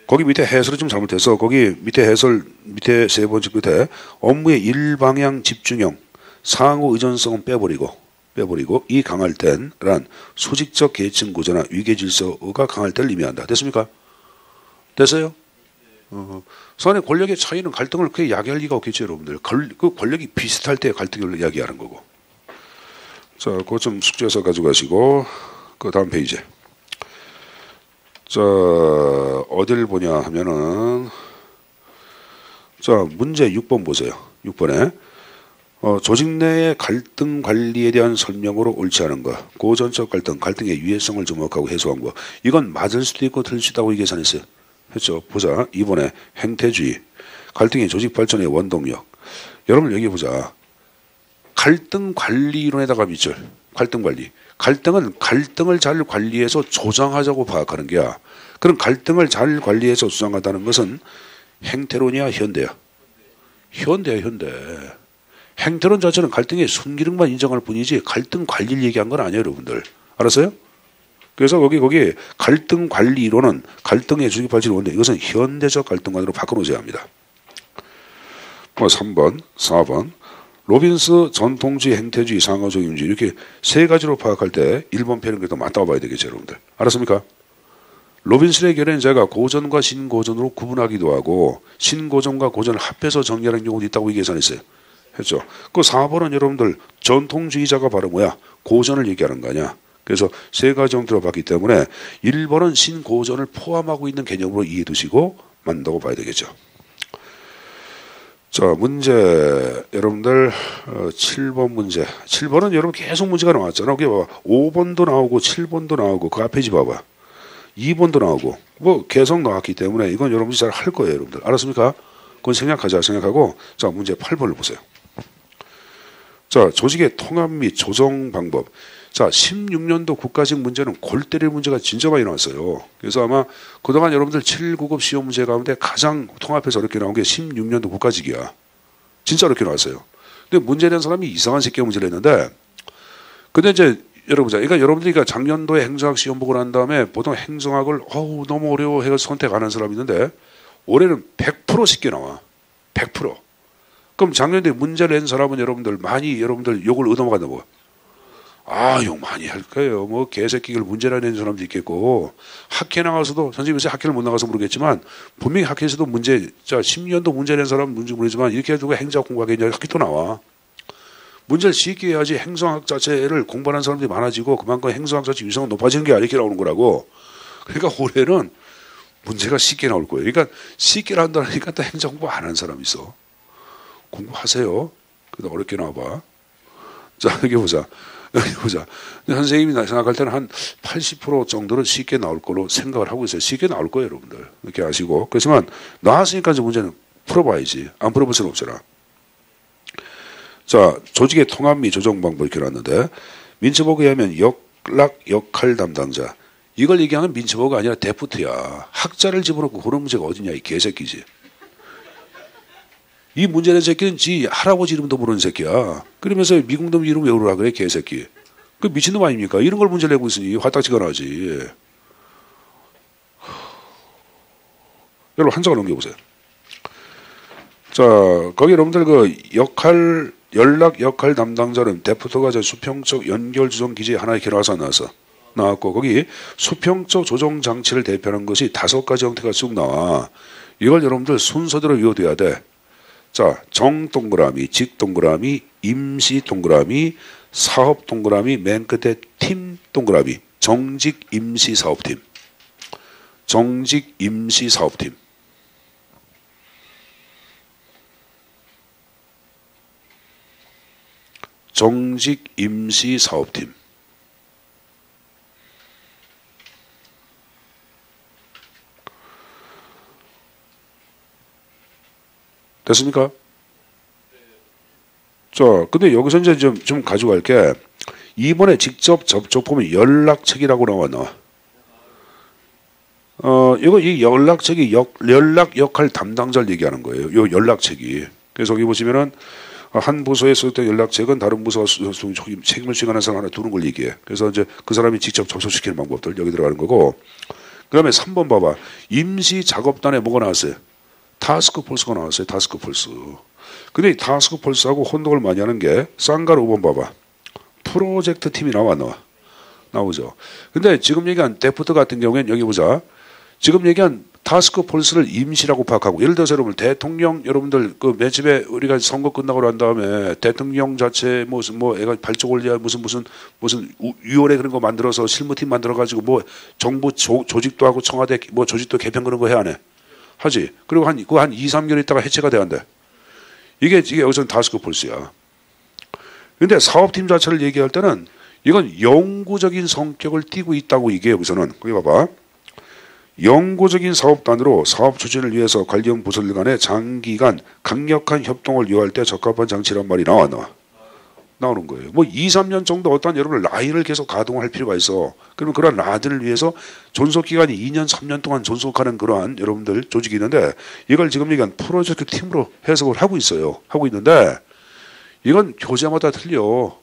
거기 밑에 해설이 좀 잘못해서 거기 밑에 해설 밑에 세 번째 끝에 업무의 일방향 집중형 상호 의존성은 빼버리고 이 강할 땐란 수직적 계층 구조나 위계 질서가 강할 때를 의미한다. 됐습니까? 됐어요? 서한의 권력의 차이는 갈등을 그렇게 야기할 리가 없겠죠, 여러분들. 그 권력이 비슷할 때 갈등을 야기하는 거고. 자, 그거 좀 숙제해서 가져가시고 그 다음 페이지. 자, 어딜 보냐 하면은 자, 문제 6번 보세요. 6번에 조직 내의 갈등 관리에 대한 설명으로 옳지 않은 것, 고전적 갈등의 유해성을 주목하고 해소한 것. 이건 맞을 수도 있고 틀릴 수도 있다고 계산했어요. 했죠. 보자. 2번에 행태주의, 갈등의 조직 발전의 원동력. 여러분 여기 보자. 갈등 관리 이론에다가 밑줄. 갈등 관리. 갈등은 갈등을 잘 관리해서 조정하자고 파악하는 게야. 그럼 갈등을 잘 관리해서 조정하다는 것은 행태론이야, 현대야? 현대야, 현대. 행태론 자체는 갈등의 순기능만 인정할 뿐이지 갈등 관리를 얘기한 건 아니에요, 여러분들. 알았어요? 그래서 거기 갈등 관리 이론은 갈등의 조직 발전이 원데 이것은 현대적 갈등관으로 바꿔놓으셔야 합니다. 3번, 4번. 로빈스 전통주의, 행태주의, 상호적임주의 이렇게 세 가지로 파악할 때 1번 패는 그래도 맞다고 봐야 되겠죠, 여러분들. 알았습니까? 로빈슨의 결연자가 고전과 신고전으로 구분하기도 하고 신고전과 고전을 합해서 정리하는 경우도 있다고 계산했어요. 했죠. 그 4번은 여러분들 전통주의자가 바로 뭐야? 고전을 얘기하는 거 아니야? 그래서 세 가지 형태로 봤기 때문에 1번은 신고전을 포함하고 있는 개념으로 이해해 두시고 만든다고 봐야 되겠죠. 자, 문제 여러분들 7번 문제. 7번은 여러분 계속 문제가 나왔잖아. 여기 봐봐. 5번도 나오고 7번도 나오고 그 앞에 봐봐. 2번도 나오고 뭐 계속 나왔기 때문에 이건 여러분이 잘 할 거예요, 여러분들. 알았습니까? 그건 생각하고 자, 문제 8번을 보세요. 자, 조직의 통합 및 조정 방법. 자, 16년도 국가직 문제는 골 때릴 문제가 진짜 많이 나왔어요. 그래서 아마 그동안 여러분들 7, 9급 시험 문제 가운데 가장 통합해서 어렵게 나온 게 16년도 국가직이야. 진짜 어렵게 나왔어요. 근데 문제 낸 사람이 이상한 새끼가 문제를 했는데, 근데 이제 여러분, 그러니까 여러분들이 작년도에 행정학 시험 보고 난 다음에 보통 행정학을 너무 어려워 해서 선택 안 한 사람이 있는데 올해는 100% 쉽게 나와. 100%. 그럼 작년에 문제를 낸 사람은 여러분들 많이 여러분들 욕을 얻어먹었다고. 욕 많이 할 거예요. 뭐 개새끼를 문제를 낸 사람도 있겠고 학회 나가서도 선생님이 요새 학회를 못 나가서 모르겠지만 분명히 학회에서도 문제 10년도 문제 낸 사람은 문제 모르지만 이렇게 해가지고 행정학 공부하겠냐 학회 또 나와. 문제를 쉽게 해야지 행정학 자체를 공부하는 사람들이 많아지고 그만큼 행정학 자체 유성은 높아지는 게 이렇게 나오는 거라고. 그러니까 올해는 문제가 쉽게 나올 거예요. 그러니까 쉽게 나온다니까 또 행정 공부 안 하는 사람이 있어. 공부하세요. 그래도 어렵게 나와봐. 자, 여기 보자. 선생님이 생각할 때는 한 80% 정도는 쉽게 나올 거로 생각을 하고 있어요. 쉽게 나올 거예요, 여러분들. 이렇게 아시고. 그렇지만 나왔으니까 이제 문제는 풀어봐야지. 안 풀어볼 수는 없잖아. 자, 조직의 통합 및 조정 방법 이렇게 나왔는데 민첩보고에 하면 역할 담당자. 이걸 얘기하는 민첩보고가 아니라 데프트야. 학자를 집어넣고 그런 문제가 어디냐, 이 개새끼지. 이 문제 낸 새끼는 지 할아버지 이름도 모르는 새끼야. 그러면서 미국 놈 이름 외우라 그래, 개새끼. 그 미친놈 아닙니까? 이런 걸 문제 내고 있으니 화딱지가 나지. 여러분 한 장을 넘겨보세요. 자, 거기 여러분들 그 연락 역할 담당자는 데프터가 수평적 연결 조정 기제 하나의 결과서 나왔고 거기 수평적 조정 장치를 대표하는 것이 5가지 형태가 쭉 나와. 이걸 여러분들 순서대로 외워둬야 돼. 자, 정 동그라미, 직 동그라미, 임시 동그라미, 사업 동그라미, 맨 끝에 팀 동그라미. 정직 임시 사업팀. 정직 임시 사업팀. 정직 임시 사업팀. 됐습니까? 자, 근데 여기서 이제 좀 가져갈게. 이번에 직접 접촉 보면 연락책이라고 나와. 이거 이 연락책이 연락 역할 담당자를 얘기하는 거예요. 요 연락책이. 그래서 여기 보시면은 한 부서에 소속된 연락책은 다른 부서가 책임을 수행하는 사람 하나 두는 걸 얘기해. 그래서 이제 그 사람이 직접 접촉시키는 방법들 여기 들어가는 거고. 그다음에 3번 봐봐. 임시 작업단에 뭐가 나왔어요? 타스크포스가 나왔어요. 타스크포스. 근데 이 타스크포스하고 혼동을 많이 하는 게 쌍가루 5번 봐봐. 프로젝트 팀이 나오죠. 근데 지금 얘기한 데프트 같은 경우에는 여기 보자. 지금 얘기한 타스크포스를 임시라고 파악하고, 예를 들어서 여러분 대통령 여러분들 그 맨 처음에 우리가 선거 끝나고 난 다음에 대통령 자체 무슨 뭐 애가 발족 올려 무슨 위원회 그런 거 만들어서 실무팀 만들어 가지고 뭐 정부 조직도 하고 청와대 뭐 조직도 개편 그런 거 해야 안 해? 하지. 그리고 한 2, 3개월 있다가 해체가 돼야 돼. 이게 여기서는 타스크포스야. 근데 사업팀 자체를 얘기할 때는 이건 영구적인 성격을 띠고 있다고 이게 여기서는. 거기 봐봐. 영구적인 사업단으로 사업 추진을 위해서 관련 부서들 간의 장기간 강력한 협동을 요할 때 적합한 장치란 말이 나오는 거예요. 뭐 2, 3년 정도 어떤 여러분 라인을 계속 가동할 필요가 있어. 그러면 그런 라인을 위해서 존속기간이 2년, 3년 동안 존속하는 그러한 여러분들 조직이 있는데 이걸 지금 얘기한 프로젝트 팀으로 해석을 하고 있어요. 하고 있는데 이건 교재마다 틀려.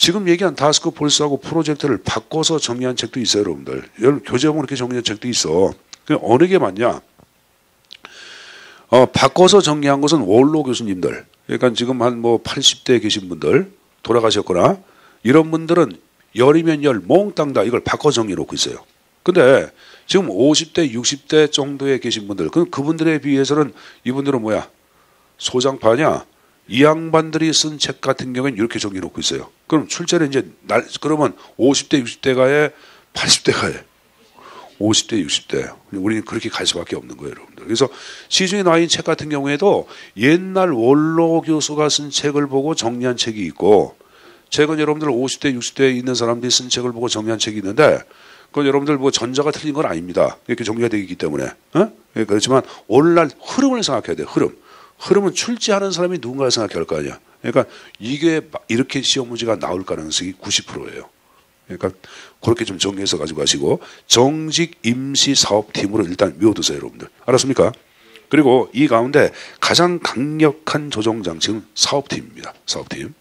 지금 얘기한 타스크포스하고 프로젝트를 바꿔서 정리한 책도 있어요, 여러분들. 교재 보면 이렇게 정리한 책도 있어. 어느 게 맞냐? 바꿔서 정리한 것은 원로 교수님들. 그러니까 지금 한 뭐 80대에 계신 분들, 돌아가셨거나 이런 분들은 열이면 열 몽땅 다 이걸 바꿔 정리해 놓고 있어요. 근데 지금 50대, 60대 정도에 계신 분들, 그분들에 비해서는 이분들은 뭐야? 소장파냐? 이 양반들이 쓴 책 같은 경우에는 이렇게 정리해 놓고 있어요. 그럼 출제는 이제 그러면 50대, 60대가에 80대가에 50대, 60대. 우리는 그렇게 갈 수밖에 없는 거예요, 여러분들. 그래서 시중에 나와 있는 책 같은 경우에도 옛날 원로 교수가 쓴 책을 보고 정리한 책이 있고, 최근 여러분들 50대, 60대에 있는 사람들이 쓴 책을 보고 정리한 책이 있는데, 그건 여러분들 뭐 전자가 틀린 건 아닙니다. 이렇게 정리가 되기 때문에. 그렇지만 오늘날 흐름을 생각해야 돼요. 흐름은 출제하는 사람이 누군가를 생각해야 할 거 아니야. 그러니까 이게 이렇게 시험 문제가 나올 가능성이 90%예요. 그러니까 그렇게 좀 정리해서 가지고 가시고 정직 임시 사업팀으로 일단 외워두세요, 여러분들. 알았습니까? 그리고 이 가운데 가장 강력한 조정 장치는 사업팀입니다. 사업팀.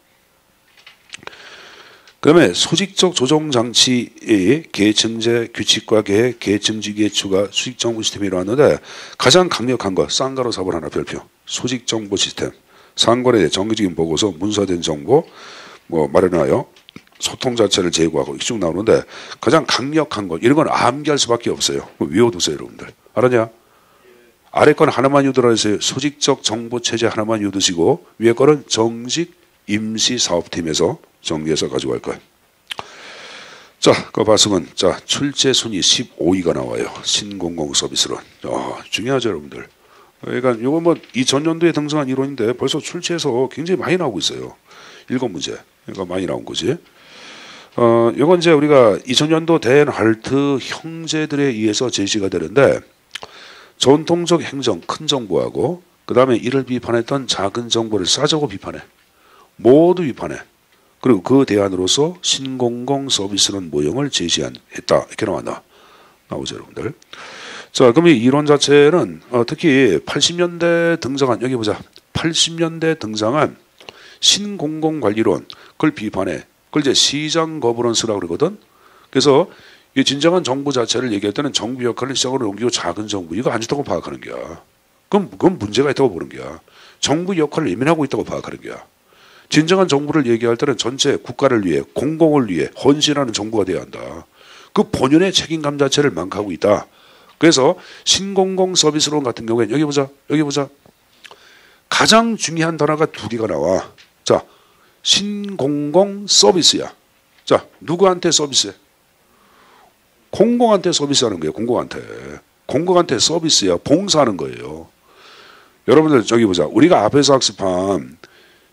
그다음에 수직적 조정 장치의 계층제, 규칙과 계획, 계층지기의 추가, 수직정보 시스템이 일어났는데 가장 강력한 거 쌍가로 4번 하나 별표. 수직정보 시스템, 상관에 대해 정기적인 보고서, 문서된 정보 뭐 마련하여 소통 자체를 제고하고 이렇게 쭉 나오는데 가장 강력한 것 이런 건 암기할 수밖에 없어요. 외워두세요, 여러분들. 알았냐? 아래 건 하나만 외우더라 해서 수직적 정보 체제 하나만 외우시고 위에 거는 정식 임시 사업팀에서 정리해서 가지고 갈 거예요. 자, 그 봤으면 자 출제 순위 15위가 나와요. 신공공 서비스론. 중요하죠, 여러분들. 그러니까 이거 뭐 2000년도에 등장한 이론인데 벌써 출제해서 굉장히 많이 나오고 있어요. 7문제. 그러니까 많이 나온 거지. 이건 이제 우리가 2000년도 댄할트 형제들에 의해서 제시가 되는데 전통적 행정 큰 정부하고 그 다음에 이를 비판했던 작은 정부를 싸자고 비판해. 모두 비판해. 그리고 그 대안으로서 신공공 서비스론 모형을 제시했다. 이렇게 나오죠, 여러분들. 자, 그럼 이 이론 자체는 특히 80년대 등장한 여기 보자. 80년대 등장한 신공공관리론 그걸 비판해. 그걸 이제 시장 거버넌스라고 그러거든. 그래서 이 진정한 정부 자체를 얘기할 때는 정부 역할을 시장으로 옮기고 작은 정부 이거 안 좋다고 파악하는 거야. 그건 문제가 있다고 보는 거야. 정부 역할을 예민하고 있다고 파악하는 거야. 진정한 정부를 얘기할 때는 전체 국가를 위해 공공을 위해 헌신하는 정부가 돼야 한다. 그 본연의 책임감 자체를 망각하고 있다. 그래서 신공공 서비스론 같은 경우에는 여기 보자. 가장 중요한 단어가 2개가 나와. 자, 신공공 서비스야. 자, 누구한테 서비스해? 공공한테 서비스하는 거예요. 공공한테 서비스야. 봉사하는 거예요. 여러분들 저기 보자. 우리가 앞에서 학습한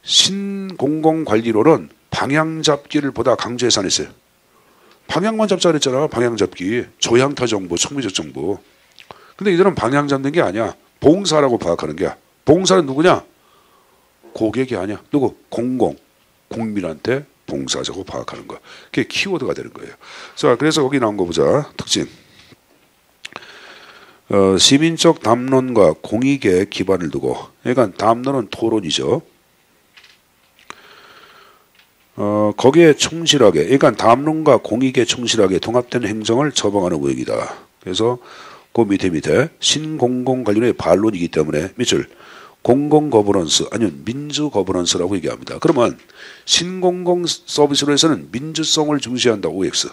신공공관리론은 방향 잡기를 보다 강조해서 안 했어요. 방향만 잡자 그랬잖아. 방향 잡기. 조향타 정보, 총비적 정보. 근데 이들은 방향 잡는 게 아니야. 봉사라고 파악하는 게야. 봉사는 누구냐? 고객이 아니야. 누구? 공공. 국민한테 봉사하자고 파악하는 거. 그게 키워드가 되는 거예요. 자, 그래서 거기 나온 거 보자. 특징. 시민적 담론과 공익에 기반을 두고, 그러니까 담론은 토론이죠. 거기에 충실하게, 그러니까 담론과 공익에 충실하게 통합된 행정을 처방하는 구역이다. 그래서 그 밑에 신공공 관련의 반론이기 때문에 밑줄 공공 거버넌스 아니면 민주 거버넌스라고 얘기합니다. 그러면 신공공 서비스로에서는 민주성을 중시한다. OX.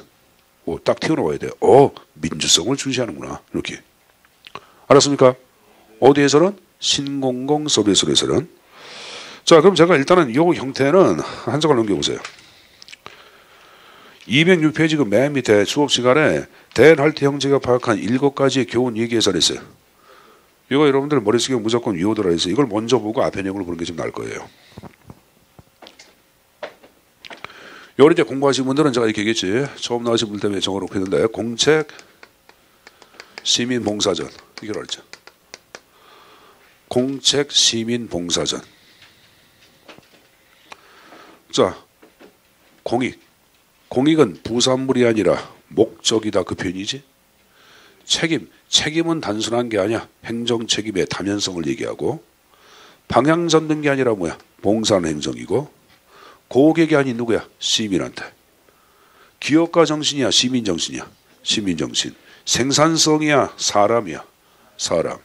딱 튀어나와야 돼요. 민주성을 중시하는구나. 이렇게. 알았습니까? 어디에서는? 신공공 서비스로에서는. 자, 그럼 제가 일단은 이 형태는 한 장을 넘겨보세요. 206페이지 그 맨 밑에 수업 시간에 댄할트 형제가 파악한 7가지의 교훈 얘기해서 했어요. 이거 여러분들 머릿속에 무조건 외우더라 해서 이걸 먼저 보고 앞에 내용을 보는 게 좀 나을 거예요. 요리 이제 공부하신 분들은 제가 이렇게 얘기했지. 처음 나오신 분들 때문에 적어놓고 했는데 공책 시민봉사전 이걸 알죠. 공책 시민봉사전. 자, 공익은 부산물이 아니라 목적이다. 그 표현이지. 책임은 단순한 게 아니야. 행정 책임의 다면성을 얘기하고, 방향 잡는 게 아니라 뭐야? 봉사하는 행정이고, 고객이 아닌 누구야? 시민한테. 기업가 정신이야? 시민 정신이야? 시민 정신. 생산성이야? 사람이야? 사람.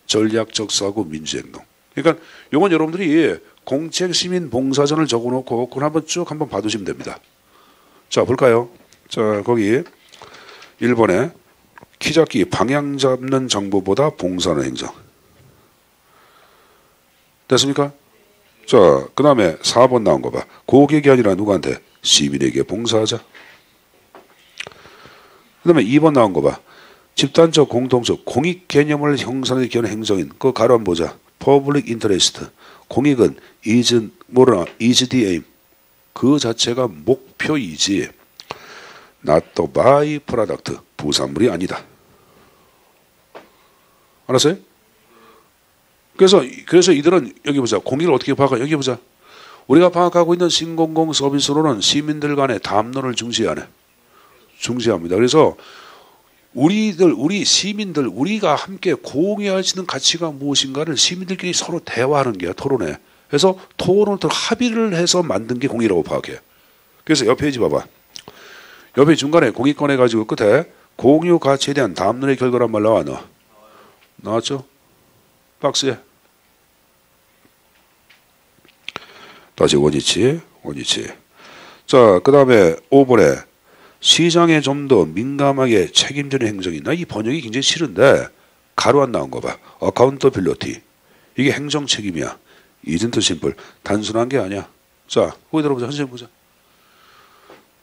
전략적 사고 민주행동. 그러니까 이건 여러분들이 공책 시민 봉사전을 적어놓고 그걸 한번 쭉 한번 봐두시면 됩니다. 자, 볼까요? 자, 거기 1번에 키 잡기 방향 잡는 정보보다 봉사하는 행정. 됐습니까? 자, 그 다음에 4번 나온 거 봐. 고객이 아니라 누구한테? 시민에게 봉사하자. 그 다음에 2번 나온 거 봐. 집단적 공동적 공익 개념을 형성하기 위한 행정인. 그거 가로 한번 보자. Public interest. 공익은 is the aim. 그 자체가 목표이지 not the by product. 부산물이 아니다. 알았어요? 그래서 이들은 여기 보자. 공익을 어떻게 파악하? 여기 보자. 우리가 파악하고 있는 신공공 서비스로는 시민들 간의 담론을 중시하네. 중시합니다. 그래서 우리 시민들, 우리가 함께 공유할 수 있는 가치가 무엇인가를 시민들끼리 서로 대화하는 게야. 토론회. 그래서 토론을 합의를 해서 만든 게 공익이라고 파악해. 그래서 옆 페이지 봐봐. 옆에 중간에 공익 꺼내가지고 끝에 공유 가치에 대한 담론의 결과란 말 나와. 나왔죠? 박스에. 다시 원위치. 자, 그 다음에 5번에 시장에 좀 더 민감하게 책임지는 행정이. 나 이 번역이 굉장히 싫은데 가로 안 나온 거 봐. accountability. 이게 행정 책임이야. isn't simple. 단순한 게 아니야. 자, 거기 들어보자. 한번 보자.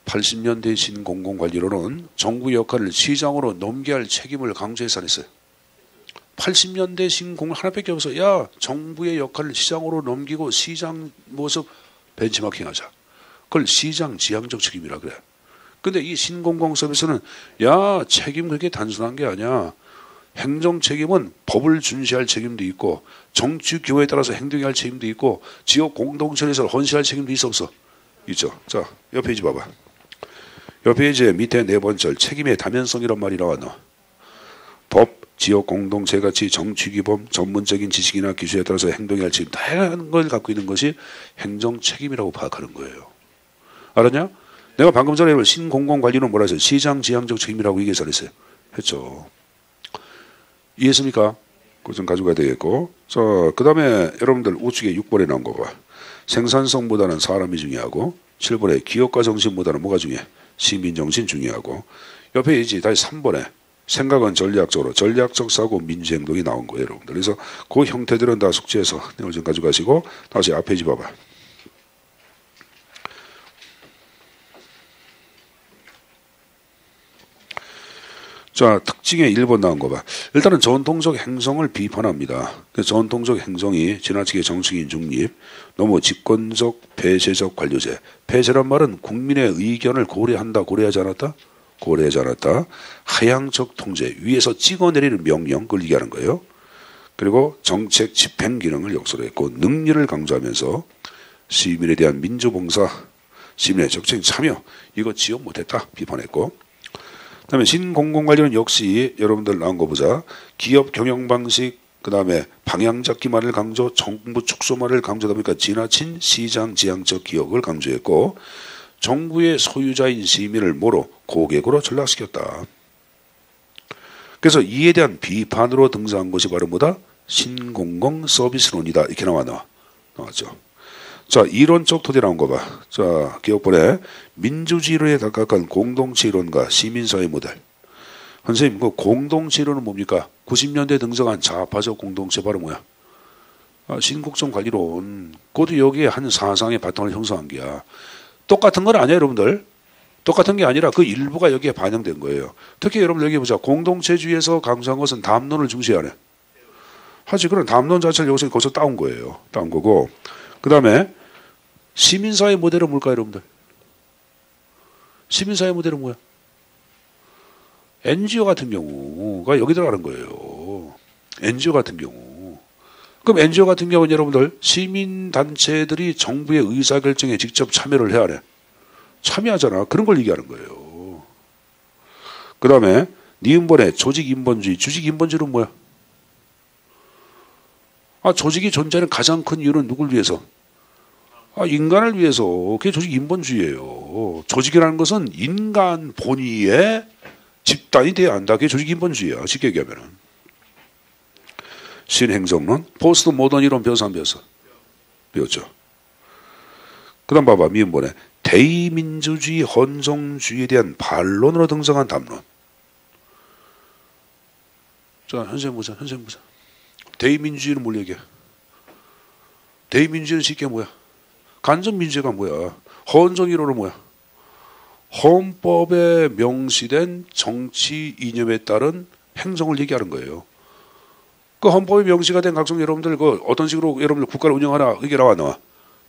80년대 신공공관리로는 정부 역할을 시장으로 넘겨야 할 책임을 강조해서 했어요. 80년대 신공공 하나밖에 없어. 야, 정부의 역할을 시장으로 넘기고 시장 모습 벤치마킹하자. 그걸 시장 지향적 책임이라 그래. 근데 이 신공공 서비스는 야, 책임 그렇게 단순한 게 아니야. 행정 책임은 법을 준시할 책임도 있고 정치 규모에 따라서 행동해야 할 책임도 있고 지역 공동체에서 헌신할 책임도 있어 없어? 있죠. 자, 옆 페이지 봐봐. 옆 페이지에 밑에 네 번째 책임의 다면성이란 말이 나왔노. 법, 지역 공동체 같이 정치 규범, 전문적인 지식이나 기술에 따라서 행동해야 할 책임 다양한 걸 갖고 있는 것이 행정 책임이라고 파악하는 거예요. 알았냐? 내가 방금 전에 신공공관리는 뭐라 했어요? 시장 지향적 책임이라고 얘기해서 했어요. 했죠. 이해했습니까? 그거 좀 가져가야 되겠고. 자, 그 다음에 여러분들 우측에 6번에 나온 거 봐. 생산성보다는 사람이 중요하고 7번에 기업가 정신보다는 뭐가 중요해? 시민정신 중요하고 옆에 이제 다시 3번에 생각은 전략적으로 전략적 사고 민주행동이 나온 거예요. 여러분들. 그래서 그 형태들은 다 숙지해서 내용을 좀 가져가시고 다시 앞 페이지 봐봐. 자, 특징에 1번 나온 거 봐. 일단은 전통적 행정을 비판합니다. 전통적 행정이 지나치게 정치인 중립, 너무 집권적, 폐쇄적 관료제. 폐쇄란 말은 국민의 의견을 고려하지 않았다? 고려하지 않았다. 하향적 통제, 위에서 찍어내리는 명령, 그걸 얘기하는 거예요. 그리고 정책 집행 기능을 역설로 했고 능률을 강조하면서 시민에 대한 민주봉사, 시민의 적극적인 참여 이거 지원 못했다 비판했고 그다음에 신공공관리는 역시 여러분들 나온 거 보자. 기업 경영 방식 그다음에 방향 잡기만을 강조, 정부 축소만을 강조하다 보니까 지나친 시장 지향적 기업을 강조했고 정부의 소유자인 시민을 모로 고객으로 전락시켰다. 그래서 이에 대한 비판으로 등장한 것이 바로 뭐다? 신공공 서비스론이다. 이렇게 나왔죠. 자, 이론적 토대 나온 거 봐. 자, 기억본에 민주주의론에 각각한 공동체 이론과 시민사회 모델. 선생님, 그 공동체 이론은 뭡니까? 90년대에 등장한 좌파적 공동체 바로 뭐야? 신국정 관리론. 그것도 여기에 한 사상의 바탕을 형성한 게야. 똑같은 건 아니에요, 여러분들. 똑같은 게 아니라 그 일부가 여기에 반영된 거예요. 특히 여러분 여기 보자. 공동체주의에서 강조한 것은 담론을 중시하네. 하지, 그런 담론 자체를 여기서 거기서 따온 거예요. 따온 거고. 그 다음에 시민사회 모델은 뭘까요, 여러분들? 시민사회 모델은 뭐야? NGO 같은 경우가 여기 들어가는 거예요. NGO 같은 경우. 그럼 NGO 같은 경우는 여러분들 시민단체들이 정부의 의사결정에 직접 참여를 해야 해. 참여하잖아. 그런 걸 얘기하는 거예요. 그 다음에 니은번에 조직인본주의. 조직인본주의는 뭐야? 조직이 존재하는 가장 큰 이유는 누굴 위해서? 인간을 위해서. 그게 조직인본주의예요. 조직이라는 것은 인간 본위의 집단이 돼야 한다. 그게 조직인본주의야. 쉽게 얘기하면은. 신행정론, 포스트 모던 이론 배웠어 안 배웠어? 배웠죠. 그 다음 봐봐. 미음번에 대의민주주의, 헌정주의에 대한 반론으로 등장한 담론. 자, 현생 보자. 대의민주주의는 뭘 얘기해? 대의민주주의는 쉽게 뭐야? 간접민주주의가 뭐야? 헌정이론은 뭐야? 헌법에 명시된 정치 이념에 따른 행정을 얘기하는 거예요. 그 헌법에 명시가 된 각종 여러분들 그 어떤 식으로 여러분들 국가를 운영하나 이게 나와.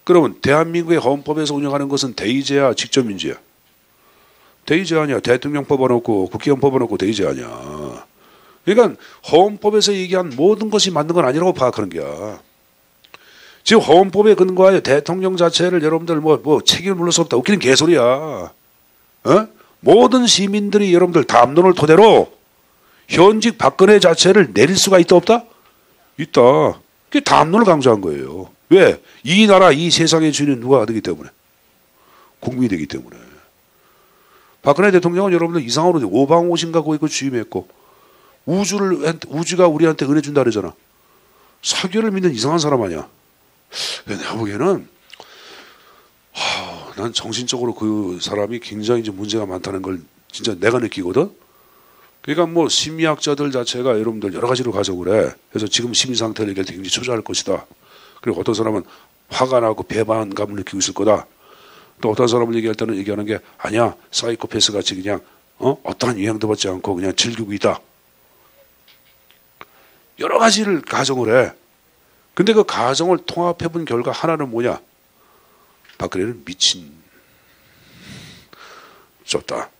그러면 대한민국의 헌법에서 운영하는 것은 대의제야, 직접민주야? 대의제 아니야. 대통령 뽑아놓고 국회의원 뽑아놓고 대의제 아니야. 그러니까 헌법에서 얘기한 모든 것이 맞는 건 아니라고 파악하는 거야. 지금 헌법에 근거하여 대통령 자체를 여러분들 뭐 책임을 물을 수 없다. 웃기는 개소리야. 모든 시민들이 여러분들 담론을 토대로 현직 박근혜 자체를 내릴 수가 있다 없다? 있다. 그게 담론을 강조한 거예요. 왜? 이 나라 이 세상의 주인은 누가 되기 때문에? 국민이 되기 때문에. 박근혜 대통령은 여러분들 이상으로 오방오신가 거기 취임했고 우주가 우리한테 은혜 준다 그러잖아. 사교를 믿는 이상한 사람 아니야. 내가 보기에는 난 정신적으로 그 사람이 굉장히 좀 문제가 많다는 걸 진짜 내가 느끼거든. 그러니까 뭐 심리학자들 자체가 여러분들 여러 가지로 가져오래. 그래. 그래서 지금 심리 상태를 얘기할 때 굉장히 초조할 것이다. 그리고 어떤 사람은 화가 나고 배반감을 느끼고 있을 거다. 또 어떤 사람을 얘기할 때는 얘기하는 게 아니야. 사이코패스 같이 그냥 어떠한 영향도 받지 않고 그냥 즐기고 있다. 여러 가지를 가정을 해. 근데 그 가정을 통합해본 결과 하나는 뭐냐? 박근혜는 미친. 좁다.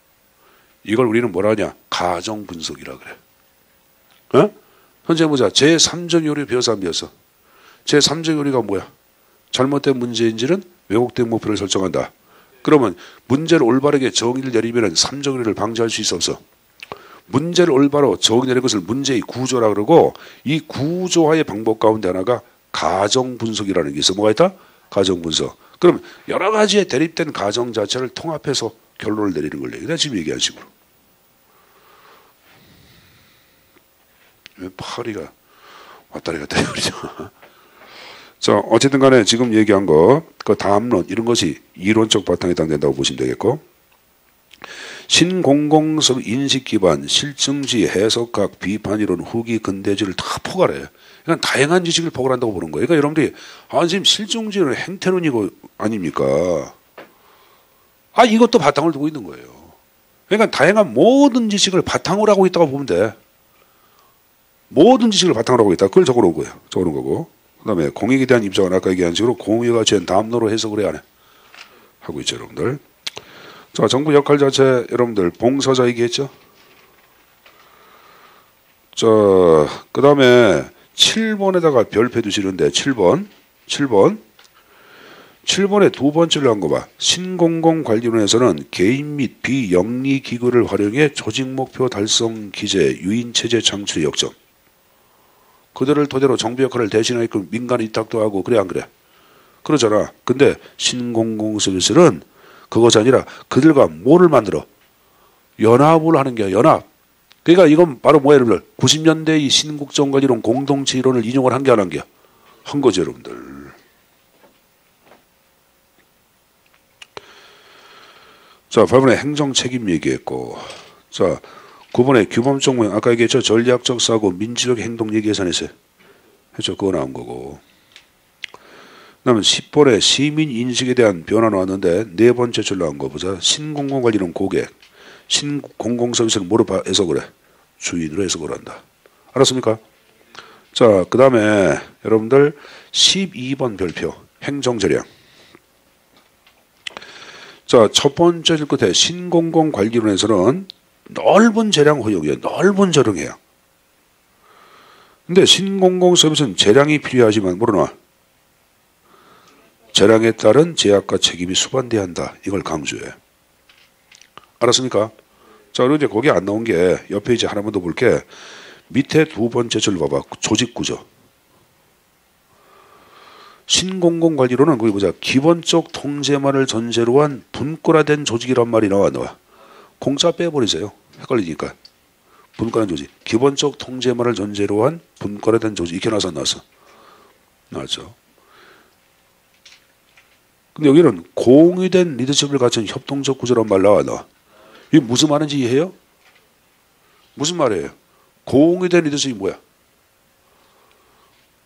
이걸 우리는 뭐라 하냐? 가정 분석이라 그래. 현재 보자. 제3적 요리 배워서 안 배웠어? 제3적 요리가 뭐야? 잘못된 문제인지는 왜곡된 목표를 설정한다. 그러면 문제를 올바르게 정의를 내리면 3적 요리를 방지할 수 있어 없어? 문제를 올바로 정의내는 것을 문제의 구조라 그러고 이 구조화의 방법 가운데 하나가 가정 분석이라는 게 있어. 뭐가 있다? 가정 분석. 그럼 여러 가지의 대립된 가정 자체를 통합해서 결론을 내리는 걸 내가 지금 얘기한 식으로. 왜 파리가 왔다리 갔다리 그러죠. 자, 어쨌든 간에 지금 얘기한 거, 그 다음론, 이런 것이 이론적 바탕에 해당된다고 보시면 되겠고, 신공공성 인식 기반, 실증지, 해석학, 비판 이론, 후기, 근대주의를 다 포괄해. 그러니까 다양한 지식을 포괄한다고 보는 거예요. 그러니까 여러분들이, 선생님, 실증주의는 행태론이고, 아닙니까? 이것도 바탕을 두고 있는 거예요. 그러니까 다양한 모든 지식을 바탕으로 하고 있다고 보면 돼. 모든 지식을 바탕으로 하고 있다. 그걸 적어놓은 거예요. 적어놓은 거고. 그 다음에 공익에 대한 입장은 아까 얘기한 식으로 공익과 죄는 담론으로 해석을 해야 해. 하고 있죠, 여러분들. 자, 정부 역할 자체, 여러분들, 봉사자 얘기했죠? 자, 그 다음에 7번에다가 별표 두시는데 7번에 두 번째로 한 거 봐. 신공공관리론에서는 개인 및 비영리 기구를 활용해 조직 목표 달성 기재 유인 체제 창출의 역점. 그들을 토대로 정부 역할을 대신하고 민간 위탁도 하고 그래 안 그래? 그러잖아. 근데 신공공 서비스는 그것이 아니라 그들과 뭐를 만들어? 연합을 하는 게 연합. 그러니까 이건 바로 뭐야 여러분들? 90년대 이 신국정관리론 공동체 이론을 인용을 한 게 안 한 게? 한 거죠 여러분들. 자 8번에 행정책임 얘기했고, 자 9번에 규범적 모양 아까 얘기했죠. 전략적 사고 민주적 행동 얘기 예산에서 했죠. 그거 나온 거고. 그다음에 10번에 시민 인식에 대한 변화 나왔는데 네 번째 줄 나온 거 보자. 신공공관리론 고객. 신공공서비스는 뭐로 해서 그래? 주인으로 해석을 한다. 알았습니까? 자, 그 다음에 여러분들 12번 별표 행정재량. 자, 첫 번째 줄 끝에 신공공관리론에서는 넓은 재량 허용이에요. 넓은 재량이에요. 근데 신공공서비스는 재량이 필요하지만 모르나? 재량에 따른 제약과 책임이 수반돼야 한다. 이걸 강조해. 알았습니까? 자, 그리고 이제 거기 안 나온 게 옆에 이제 하나만 더 볼게. 밑에 두 번째 줄 봐봐. 조직 구조. 신공공관리로는 거기 보자. 기본적 통제만을 전제로 한 분권화된 조직이란 말이 나와. 공짜 빼버리세요. 헷갈리니까. 분권화된 조직. 기본적 통제만을 전제로 한 분권화된 조직. 이렇게 나서 안 나왔어? 나왔죠. 근데 여기는 공유된 리더십을 갖춘 협동적 구조란 말 나와. 이게 무슨 말인지 이해해요? 무슨 말이에요? 공유된 리더십이 뭐야?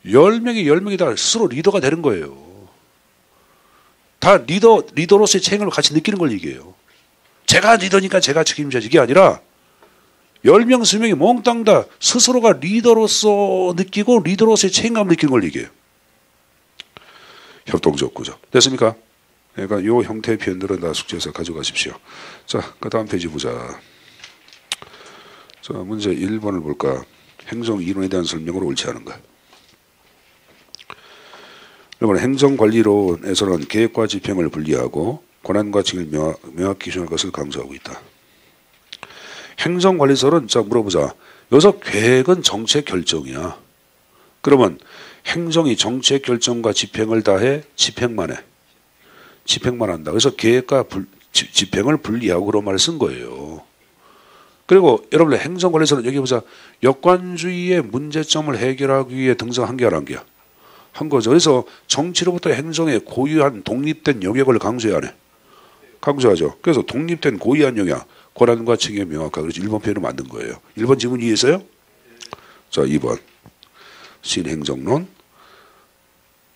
10명이 다 스스로 리더가 되는 거예요. 다 리더로서의 책임을 같이 느끼는 걸 얘기해요. 제가 리더니까 제가 책임져야지. 이게 아니라 10명, 20명이 몽땅 다 스스로가 리더로서 느끼고 리더로서의 책임감을 느끼는 걸 얘기해요. 협동적 구조. 됐습니까? 그러니까 이 형태의 표현들은 다 숙제에서 가져가십시오. 자, 그 다음 페이지 보자. 자, 문제 1번을 볼까? 행정 이론에 대한 설명으로 옳지 않은가? 여러분, 행정관리론에서는 계획과 집행을 분리하고 권한과 책임을 명확히 규정할 것을 강조하고 있다. 행정관리설은 자 물어보자. 여기서 계획은 정책 결정이야. 그러면 행정이 정책 결정과 집행을 다해 집행만 해. 집행만 한다. 그래서 계획과 집행을 분리하고 그런 말을 쓴 거예요. 그리고 여러분들 행정관리에서는 여기 보자. 역관주의의 문제점을 해결하기 위해 등장한 게 안 게야. 한 거죠. 그래서 정치로부터 행정의 고유한 독립된 영역을 강조해야 하네. 강조하죠. 그래서 독립된 고유한 영역, 권한과 책임이 명확하게. 그래서 1번 표현을 만든 거예요. 1번 질문 이해했어요? 자, 2번. 신행정론.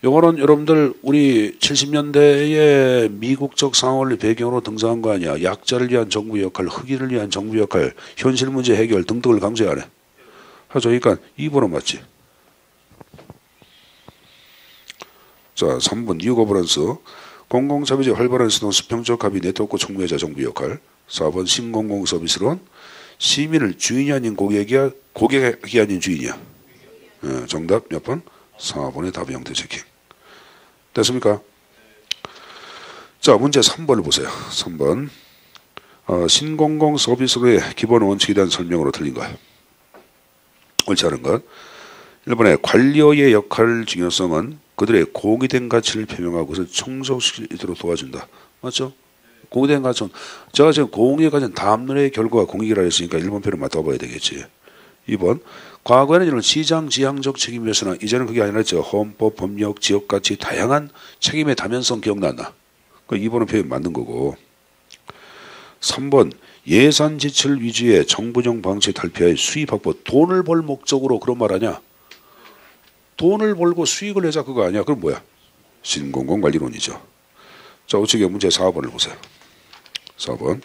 요거는 여러분들 우리 70년대의 미국적 상황을 배경으로 등장한 거 아니야. 약자를 위한 정부 역할, 흑인을 위한 정부 역할, 현실 문제 해결 등등을 강조하네. 하죠. 그러니까 2번은 맞지. 자, 3번 뉴 거버넌스. 공공서비스의 활발한 수동 수평적 합의 네트워크 총무회자 정부 역할. 4번 신공공 서비스론. 시민을 주인이 아닌 고객이 아닌 주인이야. 정답 몇 번? 4번의 답의 형태 체킹. 됐습니까? 자, 문제 3번을 보세요. 3번. 신공공 서비스의 기본 원칙에 대한 설명으로 틀린 거야. 옳지 않은 것. 1번에 관리의 역할 중요성은 그들의 공유된 가치를 표명하고 그것을 충족시키도록 도와준다. 맞죠? 공유된 가치는 제가 지금 공유의 가치는 다음론의 결과가 공익이라 했으니까 1번 표를 맞춰봐야 되겠지. 2번. 과거에는 이런 시장 지향적 책임이었으나 이제는 그게 아니라 헌법, 법력, 지역가치 다양한 책임의 다면성 기억난다. 그 2번은 표현 맞는 거고. 3번. 예산 지출 위주의 정부정 방식 탈피하여 수입 확보. 돈을 벌 목적으로 그런 말 아니야? 돈을 벌고 수익을 내자 그거 아니야? 그럼 뭐야? 신공공관리론이죠. 자, 우측에 문제 4번을 보세요. 4번.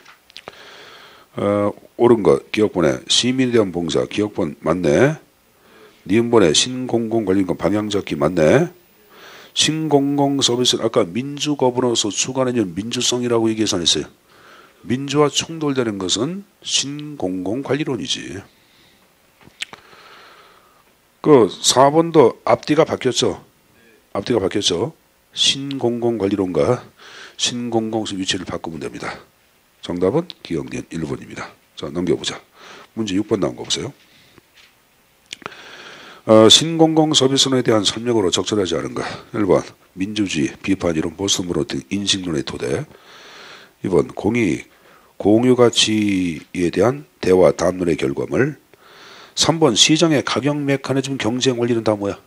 옳은 것 기억본에 시민에 대한 봉사 기억본 맞네. 니은본에 신공공관리론 방향잡기 맞네. 신공공 서비스는 아까 민주거버넌스 주관에는 민주성이라고 얘기했어요. 민주와 충돌되는 것은 신공공관리론이지. 그 4번도 앞뒤가 바뀌었죠. 앞뒤가 바뀌었죠. 신공공관리론과 신공공수 위치를 바꾸면 됩니다. 정답은 기억니은 1번입니다. 자, 넘겨보자. 문제 6번 나온 거 보세요. 신공공 서비스론에 대한 설명으로 적절하지 않은가. 1번 민주주의, 비판 이론, 보수론으로 등 인식론의 토대. 2번 공유 가치에 대한 대화 담론의 결과물. 3번 시장의 가격 메커니즘 경쟁 원리는 다 뭐야?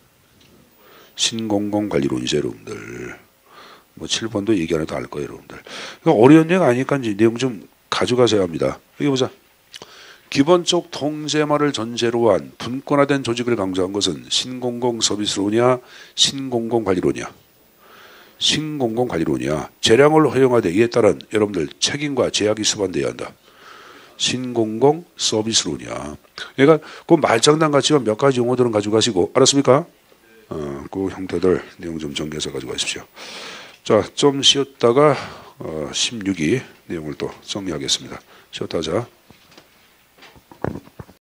신공공관리론이죠, 여러분들. 뭐 7번도 얘기 안 해도 알 거예요, 여러분들. 그러니까 어려운 얘기 아니니까 이제 내용 좀 가져가셔야 합니다. 여기 보자. 기본적 통제말을 전제로 한 분권화된 조직을 강조한 것은 신공공 서비스론이야, 신공공관리론이야. 신공공관리론이야. 재량을 허용하되 이에 따른 여러분들 책임과 제약이 수반돼야 한다. 신공공 서비스론이야. 그러니까 그 말장난 같지만 몇 가지 용어들은 가져가시고, 알았습니까? 그 형태들 내용 좀 정리해서 가져가십시오. 자, 좀 쉬었다가 16위 내용을 또 정리하겠습니다. 쉬었다 하자.